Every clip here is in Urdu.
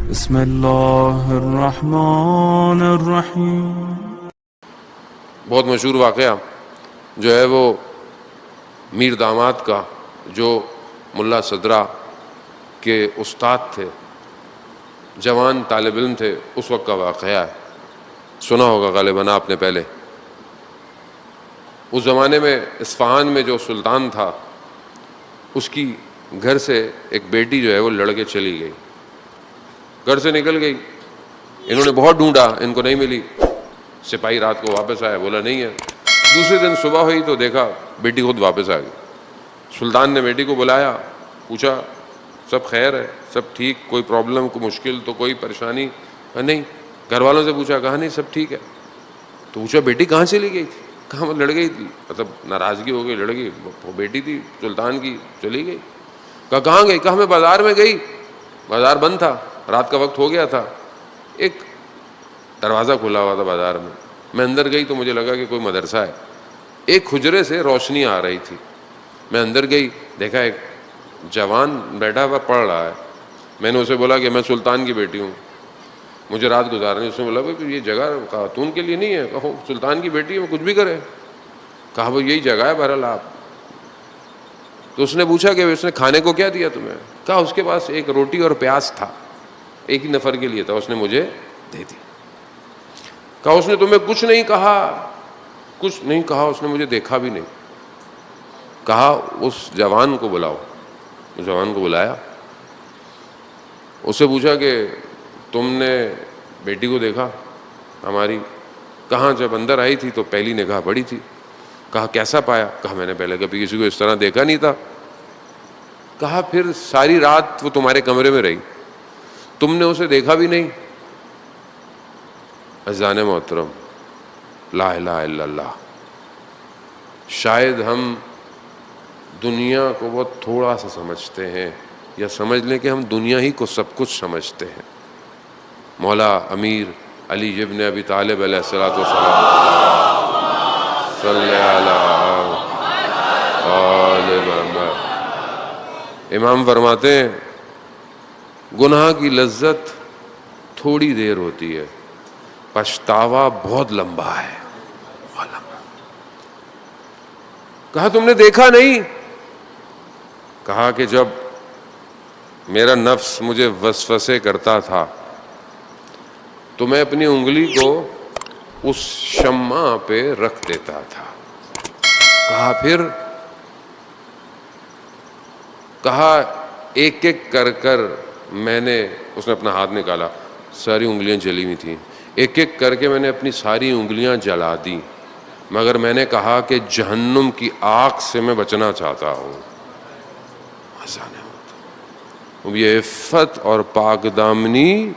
بسم اللہ الرحمن الرحیم۔ بہت مشہور واقعہ جو ہے وہ میر داماد کا، جو ملا صدرہ کے استاد تھے، جوان طالب علم تھے، اس وقت کا واقعہ ہے، سنا ہوگا غالباً آپ نے پہلے۔ اس زمانے میں اصفہان میں جو سلطان تھا، اس کی گھر سے ایک بیٹی جو ہے وہ لڑ کے چلی گئی، گھر سے نکل گئی۔ انہوں نے بہت ڈھونڈا، ان کو نہیں ملی۔ سپاہی رات کو واپس آیا، بولا نہیں ہے۔ دوسرے دن صبح ہوئی تو دیکھا بیٹی خود واپس آ گئی۔ سلطان نے بیٹی کو بلایا، پوچھا سب خیر ہے، سب ٹھیک، کوئی پرابلم، کوئی مشکل تو کوئی پریشانی؟ کہا نہیں۔ گھر والوں سے پوچھا، کہا نہیں سب ٹھیک ہے۔ تو پوچھا بیٹی کہاں چلی گئی تھی؟ کہاں وہ لڑ گئی تھی، مطلب ناراضگی ہو گئی، لڑ گئی، وہ بیٹی تھی سلطان کی، چلی گئی۔ کہا کہاں گئی؟ کہا میں بازار میں گئی، بازار بند تھا، رات کا وقت ہو گیا تھا، ایک دروازہ کھلا ہوا تھا بازار میں اندر گئی تو مجھے لگا کہ کوئی مدرسہ ہے، ایک حجرے سے روشنی آ رہی تھی، میں اندر گئی، دیکھا ایک جوان بیٹھا ہوا پڑھ رہا ہے۔ میں نے اسے بولا کہ میں سلطان کی بیٹی ہوں، مجھے رات گزارنی۔ اس نے بولا بھائی یہ جگہ خاتون کے لیے نہیں ہے۔ کہو سلطان کی بیٹی ہے، وہ کچھ بھی کرے۔ کہا وہ یہی جگہ ہے بہرحال آپ۔ تو اس نے پوچھا کہ اس نے کھانے کو کیا دیا تمہیں؟ کہا اس کے پاس ایک روٹی اور پیاز تھا، ایک ہی نفر کے لیے تھا، اس نے مجھے دے دی۔ کہا اس نے تمہیں کچھ نہیں کہا؟ کچھ نہیں کہا، اس نے مجھے دیکھا بھی نہیں۔ کہا اس جوان کو بلاؤ۔ اس جوان کو بلایا، اس سے پوچھا کہ تم نے بیٹی کو دیکھا ہماری؟ کہاں جب اندر آئی تھی تو پہلی نگاہ پڑی تھی۔ کہا کیسا پایا؟ کہا میں نے پہلے کبھی کسی کو اس طرح دیکھا نہیں تھا۔ کہا پھر ساری رات وہ تمہارے کمرے میں رہی، تم نے اسے دیکھا بھی نہیں؟ عزیزان محترم، لا الہ الا اللہ، شاید ہم دنیا کو بہت تھوڑا سا سمجھتے ہیں، یا سمجھ لیں کہ ہم دنیا ہی کو سب کچھ سمجھتے ہیں۔ مولا امیر علی ابن ابی طالب علیہ الصلوۃ والسلام صلی اللہ علیہ محمد، امام فرماتے ہیں گناہ کی لذت تھوڑی دیر ہوتی ہے، پچھتاوا بہت لمبا ہے، بہت لمبا۔ کہا تم نے دیکھا نہیں؟ کہا کہ جب میرا نفس مجھے وسوسے کرتا تھا تو میں اپنی انگلی کو اس شمع پہ رکھ دیتا تھا۔ کہا پھر، کہا ایک ایک کر کر میں نے، اس نے اپنا ہاتھ نکالا، ساری انگلیاں جلی ہوئی تھیں، ایک ایک کر کے میں نے اپنی ساری انگلیاں جلا دیں، مگر میں نے کہا کہ جہنم کی آگ سے میں بچنا چاہتا ہوں۔ یہ عفت اور پاک دامنی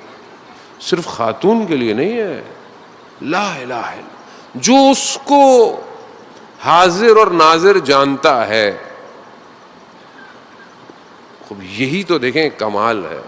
صرف خاتون کے لیے نہیں ہے، لا الہ الا، جو اس کو حاضر اور ناظر جانتا ہے، یہی تو دیکھیں کمال ہے۔